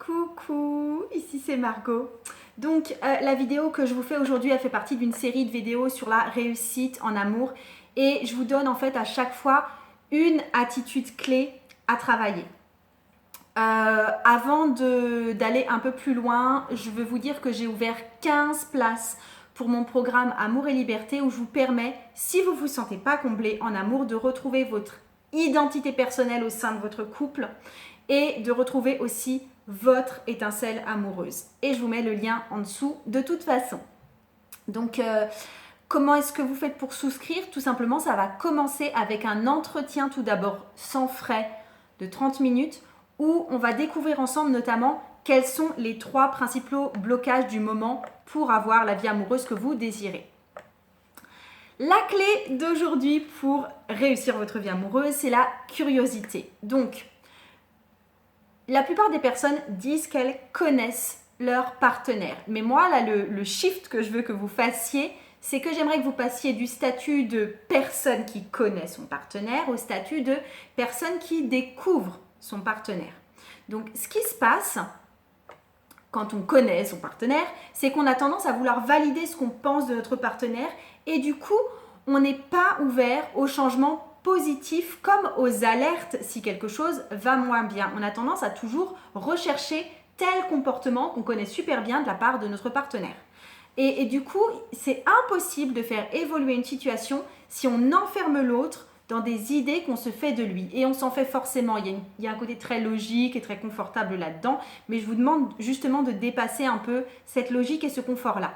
Coucou, ici c'est Margot. Donc la vidéo que je vous fais aujourd'hui, elle fait partie d'une série de vidéos sur la réussite en amour et je vous donne en fait à chaque fois une attitude clé à travailler. Avant d'aller un peu plus loin, je veux vous dire que j'ai ouvert 15 places pour mon programme Amour et Liberté où je vous permets, si vous ne vous sentez pas comblé en amour, de retrouver votre identité personnelle au sein de votre couple et de retrouver aussi votre étincelle amoureuse. Et je vous mets le lien en dessous de toute façon. Donc, comment est-ce que vous faites pour souscrire? Tout simplement, ça va commencer avec un entretien tout d'abord sans frais de 30 minutes où on va découvrir ensemble notamment quels sont les 3 principaux blocages du moment pour avoir la vie amoureuse que vous désirez. La clé d'aujourd'hui pour réussir votre vie amoureuse, c'est la curiosité. Donc, la plupart des personnes disent qu'elles connaissent leur partenaire. Mais moi, là, le shift que je veux que vous fassiez, c'est que j'aimerais que vous passiez du statut de personne qui connaît son partenaire au statut de personne qui découvre son partenaire. Donc, ce qui se passe quand on connaît son partenaire, c'est qu'on a tendance à vouloir valider ce qu'on pense de notre partenaire et du coup, on n'est pas ouvert au changement positif comme aux alertes si quelque chose va moins bien. On a tendance à toujours rechercher tel comportement qu'on connaît super bien de la part de notre partenaire. Et du coup, c'est impossible de faire évoluer une situation si on enferme l'autre dans des idées qu'on se fait de lui. Et on s'en fait forcément. Il y a un côté très logique et très confortable là-dedans. Mais je vous demande justement de dépasser un peu cette logique et ce confort-là.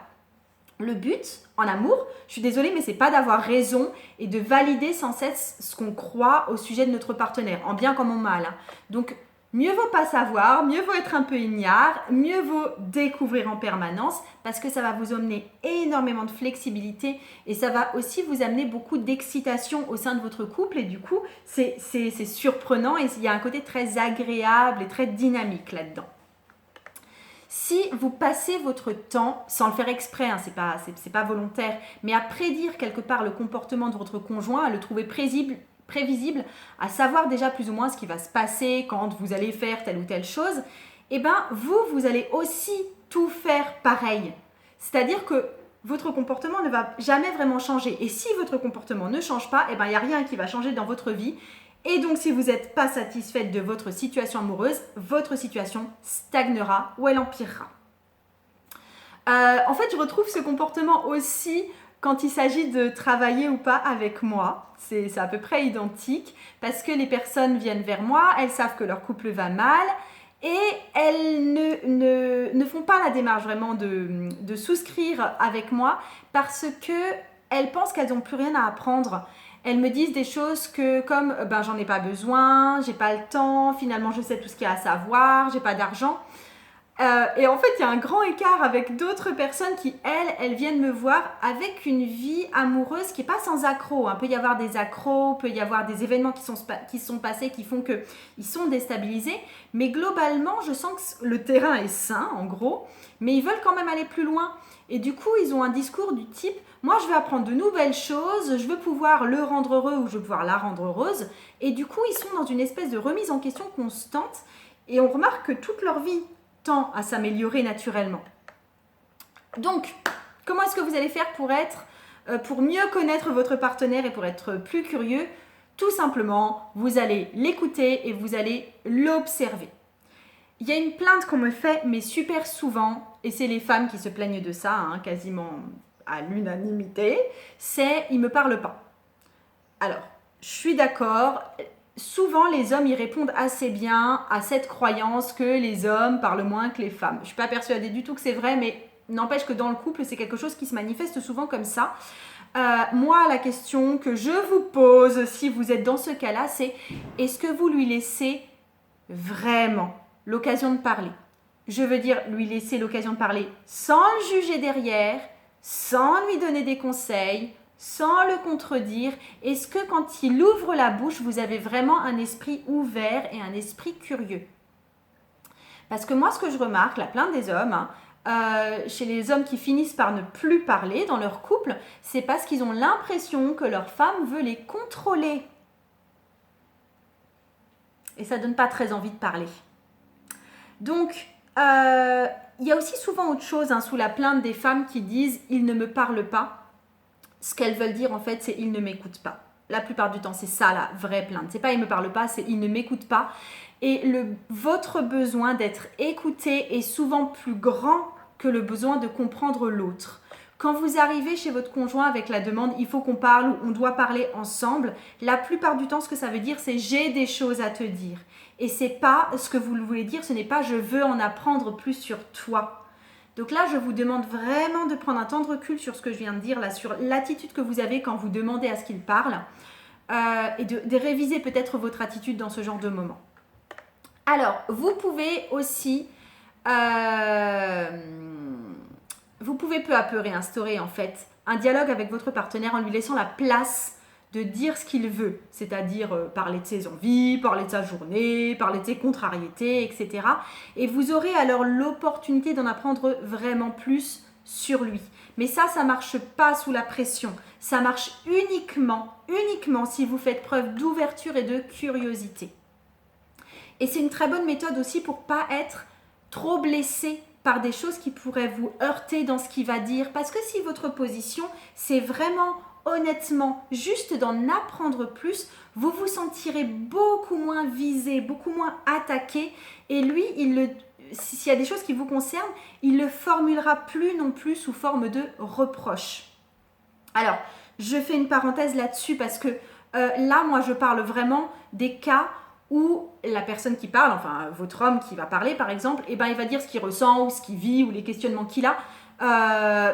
Le but, en amour, je suis désolée, mais c'est pas d'avoir raison et de valider sans cesse ce qu'on croit au sujet de notre partenaire, en bien comme en mal. Donc, mieux vaut pas savoir, mieux vaut être un peu ignare, mieux vaut découvrir en permanence parce que ça va vous amener énormément de flexibilité et ça va aussi vous amener beaucoup d'excitation au sein de votre couple et du coup, c'est surprenant et il y a un côté très agréable et très dynamique là-dedans. Si vous passez votre temps, sans le faire exprès, hein, c'est pas volontaire, mais à prédire quelque part le comportement de votre conjoint, à le trouver prévisible, à savoir déjà plus ou moins ce qui va se passer quand vous allez faire telle ou telle chose, eh bien vous allez aussi tout faire pareil. C'est-à-dire que votre comportement ne va jamais vraiment changer. Et si votre comportement ne change pas, eh bien il n'y a rien qui va changer dans votre vie. Et donc, si vous n'êtes pas satisfaite de votre situation amoureuse, votre situation stagnera ou elle empirera. En fait, je retrouve ce comportement aussi quand il s'agit de travailler ou pas avec moi. C'est à peu près identique parce que les personnes viennent vers moi, elles savent que leur couple va mal et elles ne font pas la démarche vraiment de souscrire avec moi parce qu'elles pensent qu'elles n'ont plus rien à apprendre. Elles me disent des choses comme j'en ai pas besoin, j'ai pas le temps, finalement je sais tout ce qu'il y a à savoir, j'ai pas d'argent. Et en fait, il y a un grand écart avec d'autres personnes qui, elles viennent me voir avec une vie amoureuse qui n'est pas sans accroc. Il peut y avoir des accrocs, peut y avoir des événements qui sont passés qui font qu'ils sont déstabilisés. Mais globalement, je sens que le terrain est sain, en gros, mais ils veulent quand même aller plus loin. Et du coup, ils ont un discours du type « Moi, je veux apprendre de nouvelles choses, je veux pouvoir le rendre heureux ou je veux pouvoir la rendre heureuse. » Et du coup, ils sont dans une espèce de remise en question constante et on remarque que toute leur vie tend à s'améliorer naturellement. Donc, comment est-ce que vous allez faire pour mieux connaître votre partenaire et pour être plus curieux? Tout simplement, vous allez l'écouter et vous allez l'observer. Il y a une plainte qu'on me fait, mais super souvent, et c'est les femmes qui se plaignent de ça, quasiment à l'unanimité, c'est « il ne me parle pas ». Alors, je suis d'accord. Souvent, les hommes y répondent assez bien à cette croyance que les hommes parlent moins que les femmes. Je ne suis pas persuadée du tout que c'est vrai, mais n'empêche que dans le couple, c'est quelque chose qui se manifeste souvent comme ça. Moi, la question que je vous pose, si vous êtes dans ce cas-là, c'est est-ce que vous lui laissez vraiment l'occasion de parler? Je veux dire, lui laisser l'occasion de parler sans le juger derrière, sans lui donner des conseils, sans le contredire. Est-ce que quand il ouvre la bouche, vous avez vraiment un esprit ouvert et un esprit curieux? Parce que moi, ce que je remarque, la plainte des hommes, chez les hommes qui finissent par ne plus parler dans leur couple, c'est parce qu'ils ont l'impression que leur femme veut les contrôler. Et ça ne donne pas très envie de parler. Donc, Il y a aussi souvent autre chose sous la plainte des femmes qui disent « il ne me parle pas ». Ce qu'elles veulent dire en fait, c'est « il ne m'écoute pas ». La plupart du temps, c'est ça la vraie plainte. C'est pas « il ne me parle pas », c'est « il ne m'écoute pas ». Et votre besoin d'être écouté est souvent plus grand que le besoin de comprendre l'autre. Quand vous arrivez chez votre conjoint avec la demande « il faut qu'on parle » ou « on doit parler ensemble », la plupart du temps, ce que ça veut dire, c'est « j'ai des choses à te dire ». Et c'est pas ce que vous voulez dire, ce n'est pas « je veux en apprendre plus sur toi ». Donc là, je vous demande vraiment de prendre un temps de recul sur ce que je viens de dire, là, sur l'attitude que vous avez quand vous demandez à ce qu'il parle et de réviser peut-être votre attitude dans ce genre de moment. Alors, vous pouvez aussi... vous pouvez peu à peu réinstaurer en fait un dialogue avec votre partenaire en lui laissant la place de dire ce qu'il veut, c'est-à-dire parler de ses envies, parler de sa journée, parler de ses contrariétés, etc. Et vous aurez alors l'opportunité d'en apprendre vraiment plus sur lui. Mais ça ne marche pas sous la pression. Ça marche uniquement si vous faites preuve d'ouverture et de curiosité. Et c'est une très bonne méthode aussi pour ne pas être trop blessé par des choses qui pourraient vous heurter dans ce qu'il va dire. Parce que si votre position, c'est vraiment honnêtement juste d'en apprendre plus, vous vous sentirez beaucoup moins visé, beaucoup moins attaqué. Et lui, s'il y a des choses qui vous concernent, il ne le formulera plus non plus sous forme de reproche. Alors, je fais une parenthèse là-dessus parce que là, moi, je parle vraiment des cas où la personne qui parle, enfin votre homme qui va parler par exemple, il va dire ce qu'il ressent ou ce qu'il vit ou les questionnements qu'il a,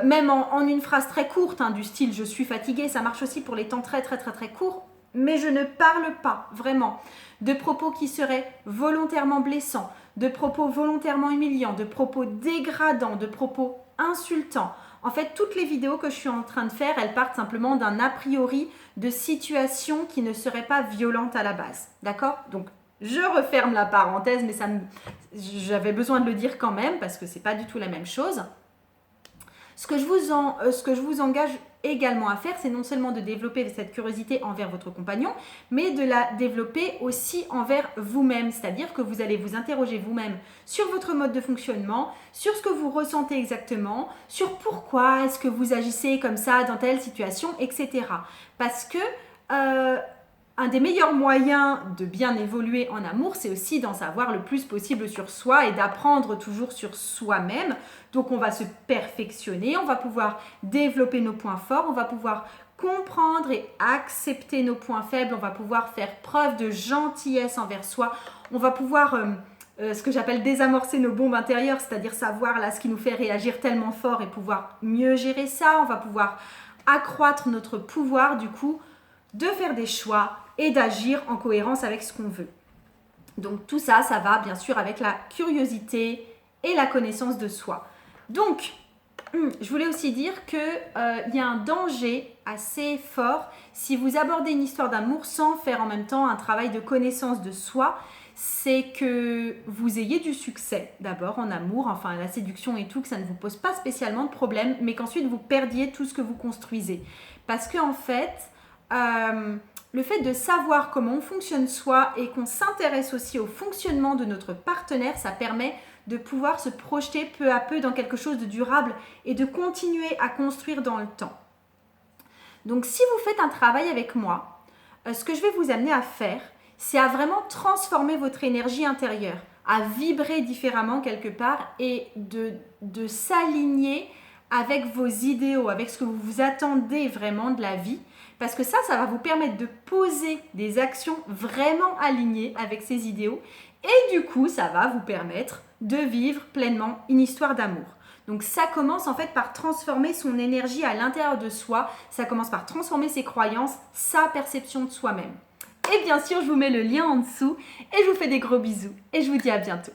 même en une phrase très courte, du style « je suis fatigué », ça marche aussi pour les temps très très très très courts, mais je ne parle pas vraiment de propos qui seraient volontairement blessants, de propos volontairement humiliants, de propos dégradants, de propos insultants. En fait, toutes les vidéos que je suis en train de faire, elles partent simplement d'un a priori de situations qui ne seraient pas violentes à la base. D'accord ? Donc, je referme la parenthèse, mais j'avais besoin de le dire quand même parce que ce n'est pas du tout la même chose. Ce que je vous engage également à faire, c'est non seulement de développer cette curiosité envers votre compagnon, mais de la développer aussi envers vous-même. C'est-à-dire que vous allez vous interroger vous-même sur votre mode de fonctionnement, sur ce que vous ressentez exactement, sur pourquoi est-ce que vous agissez comme ça dans telle situation, etc. Parce que un des meilleurs moyens de bien évoluer en amour, c'est aussi d'en savoir le plus possible sur soi et d'apprendre toujours sur soi-même. Donc on va se perfectionner, on va pouvoir développer nos points forts, on va pouvoir comprendre et accepter nos points faibles, on va pouvoir faire preuve de gentillesse envers soi, on va pouvoir, ce que j'appelle désamorcer nos bombes intérieures, c'est-à-dire savoir là ce qui nous fait réagir tellement fort et pouvoir mieux gérer ça, on va pouvoir accroître notre pouvoir du coup de faire des choix et d'agir en cohérence avec ce qu'on veut. Donc tout ça, ça va bien sûr avec la curiosité et la connaissance de soi. Donc, je voulais aussi dire qu'il y a un danger assez fort si vous abordez une histoire d'amour sans faire en même temps un travail de connaissance de soi, c'est que vous ayez du succès d'abord en amour, enfin la séduction et tout, que ça ne vous pose pas spécialement de problème, mais qu'ensuite vous perdiez tout ce que vous construisez. Parce qu'en fait, le fait de savoir comment on fonctionne soi et qu'on s'intéresse aussi au fonctionnement de notre partenaire, ça permet de pouvoir se projeter peu à peu dans quelque chose de durable et de continuer à construire dans le temps. Donc si vous faites un travail avec moi, ce que je vais vous amener à faire, c'est à vraiment transformer votre énergie intérieure, à vibrer différemment quelque part et de s'aligner avec vos idéaux, avec ce que vous vous attendez vraiment de la vie. Parce que ça va vous permettre de poser des actions vraiment alignées avec ces idéaux. Et du coup, ça va vous permettre de vivre pleinement une histoire d'amour. Donc ça commence en fait par transformer son énergie à l'intérieur de soi. Ça commence par transformer ses croyances, sa perception de soi-même. Et bien sûr, je vous mets le lien en dessous et je vous fais des gros bisous. Et je vous dis à bientôt.